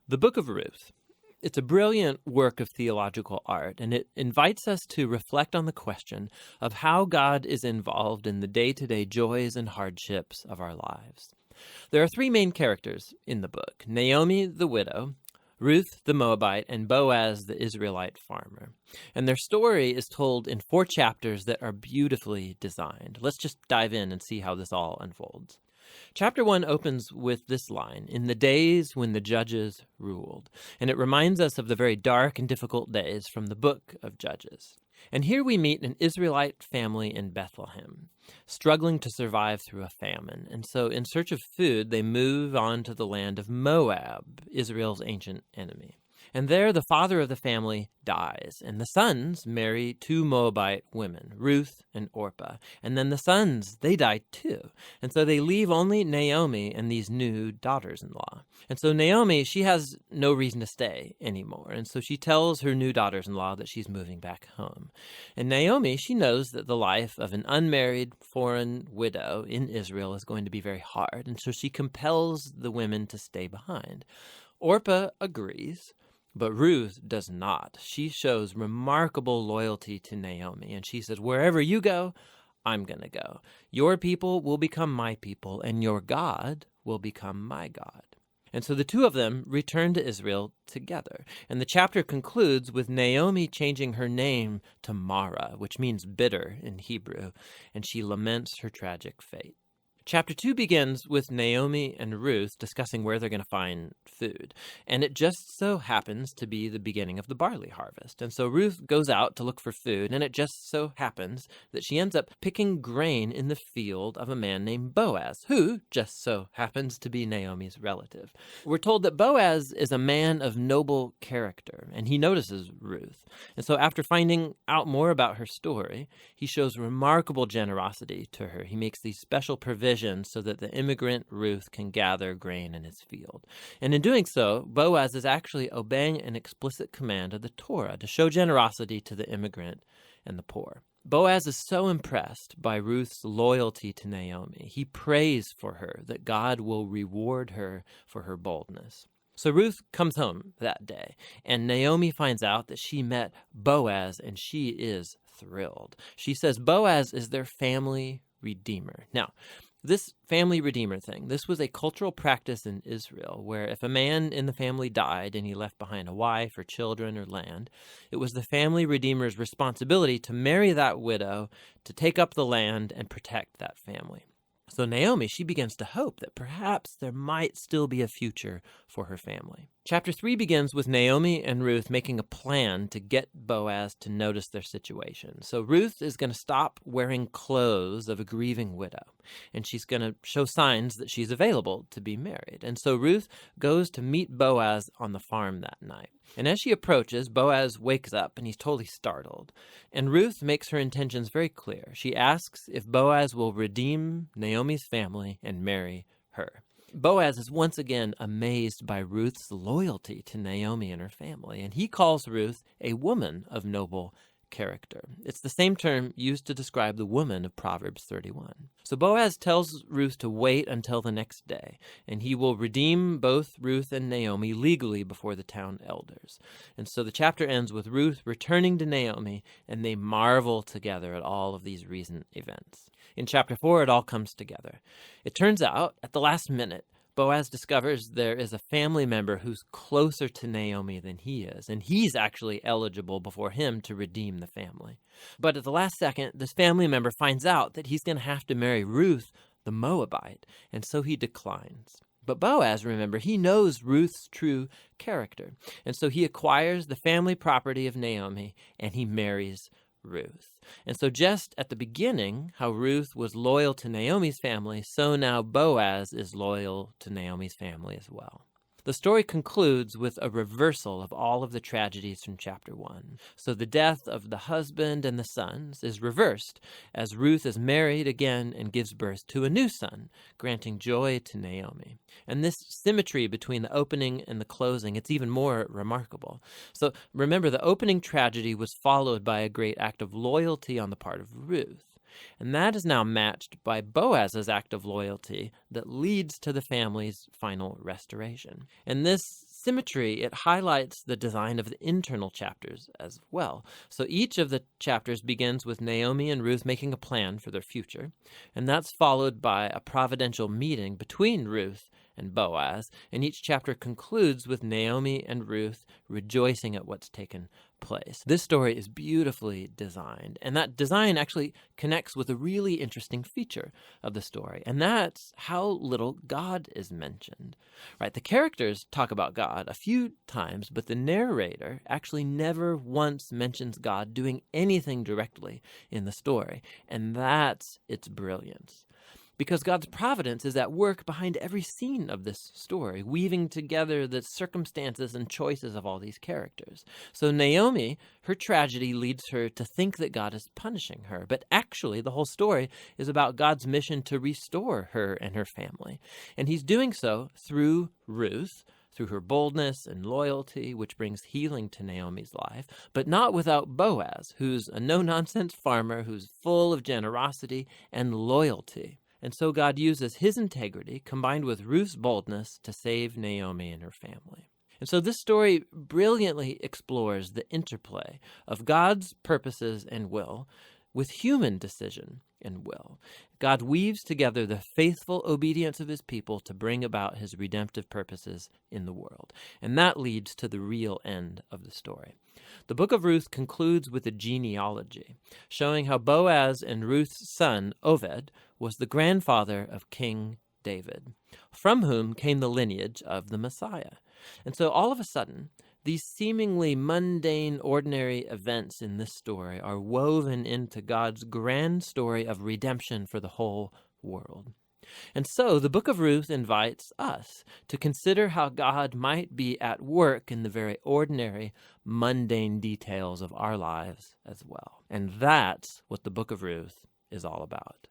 The Book of Ruth. It's a brilliant work of theological art, and it invites us to reflect on the question of how God is involved in the day-to-day joys and hardships of our lives. There are three main characters in the book: Naomi the widow, Ruth the Moabite, and Boaz the Israelite farmer. And their story is told in 4 chapters that are beautifully designed. Let's just dive in and see how this all unfolds. Chapter 1 opens with this line, "In the days when the judges ruled," and it reminds us of the very dark and difficult days from the book of Judges. And here we meet an Israelite family in Bethlehem, struggling to survive through a famine. And so in search of food, they move on to the land of Moab, Israel's ancient enemy. And there the father of the family dies, and the sons marry 2 Moabite women, Ruth and Orpah. And then the sons, they die too. And so they leave only Naomi and these new daughters-in-law. And so Naomi, she has no reason to stay anymore. And so she tells her new daughters-in-law that she's moving back home. And Naomi, she knows that the life of an unmarried foreign widow in Israel is going to be very hard. And so she compels the women to stay behind. Orpah agrees, but Ruth does not. She shows remarkable loyalty to Naomi, and she says, "Wherever you go, I'm going to go. Your people will become my people, and your God will become my God." And so the two of them return to Israel together. And the chapter concludes with Naomi changing her name to Mara, which means bitter in Hebrew, and she laments her tragic fate. Chapter 2 begins with Naomi and Ruth discussing where they're going to find food. And it just so happens to be the beginning of the barley harvest. And so Ruth goes out to look for food, and it just so happens that she ends up picking grain in the field of a man named Boaz, who just so happens to be Naomi's relative. We're told that Boaz is a man of noble character, and he notices Ruth. And so after finding out more about her story, he shows remarkable generosity to her. He makes these special provisions so that the immigrant Ruth can gather grain in his field. And in doing so, Boaz is actually obeying an explicit command of the Torah to show generosity to the immigrant and the poor. Boaz is so impressed by Ruth's loyalty to Naomi. He prays for her that God will reward her for her boldness. So Ruth comes home that day, and Naomi finds out that she met Boaz, and she is thrilled. She says Boaz is their family redeemer. Now, this family redeemer thing, this was a cultural practice in Israel where if a man in the family died and he left behind a wife or children or land, it was the family redeemer's responsibility to marry that widow, to take up the land and protect that family. So Naomi, she begins to hope that perhaps there might still be a future for her family. Chapter 3 begins with Naomi and Ruth making a plan to get Boaz to notice their situation. So Ruth is going to stop wearing clothes of a grieving widow, and she's going to show signs that she's available to be married. And so Ruth goes to meet Boaz on the farm that night. And as she approaches, Boaz wakes up and he's totally startled. And Ruth makes her intentions very clear. She asks if Boaz will redeem Naomi's family and marry her. Boaz is once again amazed by Ruth's loyalty to Naomi and her family, and he calls Ruth a woman of noble character. It's the same term used to describe the woman of Proverbs 31. So Boaz tells Ruth to wait until the next day, and he will redeem both Ruth and Naomi legally before the town elders. And so the chapter ends with Ruth returning to Naomi, and they marvel together at all of these recent events. In chapter 4, it all comes together. It turns out, at the last minute, Boaz discovers there is a family member who's closer to Naomi than he is, and he's actually eligible before him to redeem the family. But at the last second, this family member finds out that he's going to have to marry Ruth, the Moabite, and so he declines. But Boaz, remember, he knows Ruth's true character, and so he acquires the family property of Naomi, and he marries Ruth. And so just at the beginning, how Ruth was loyal to Naomi's family, so now Boaz is loyal to Naomi's family as well. The story concludes with a reversal of all of the tragedies from chapter 1. So the death of the husband and the sons is reversed as Ruth is married again and gives birth to a new son, granting joy to Naomi. And this symmetry between the opening and the closing, it's even more remarkable. So remember, the opening tragedy was followed by a great act of loyalty on the part of Ruth. And that is now matched by Boaz's act of loyalty that leads to the family's final restoration. And this symmetry, it highlights the design of the internal chapters as well. So each of the chapters begins with Naomi and Ruth making a plan for their future, and that's followed by a providential meeting between Ruth and Boaz, and each chapter concludes with Naomi and Ruth rejoicing at what's taken place. This story is beautifully designed, and that design actually connects with a really interesting feature of the story, and that's how little God is mentioned. Right? The characters talk about God a few times, but the narrator actually never once mentions God doing anything directly in the story, and that's its brilliance. Because God's providence is at work behind every scene of this story, weaving together the circumstances and choices of all these characters. So Naomi, her tragedy leads her to think that God is punishing her, but actually the whole story is about God's mission to restore her and her family. And he's doing so through Ruth, through her boldness and loyalty, which brings healing to Naomi's life, but not without Boaz, who's a no-nonsense farmer who's full of generosity and loyalty. And so God uses his integrity combined with Ruth's boldness to save Naomi and her family. And so this story brilliantly explores the interplay of God's purposes and will with human decision and will. God weaves together the faithful obedience of his people to bring about his redemptive purposes in the world. And that leads to the real end of the story. The book of Ruth concludes with a genealogy, showing how Boaz and Ruth's son, Oved, was the grandfather of King David, from whom came the lineage of the Messiah. And so all of a sudden, these seemingly mundane, ordinary events in this story are woven into God's grand story of redemption for the whole world. And so the book of Ruth invites us to consider how God might be at work in the very ordinary, mundane details of our lives as well. And that's what the book of Ruth is all about.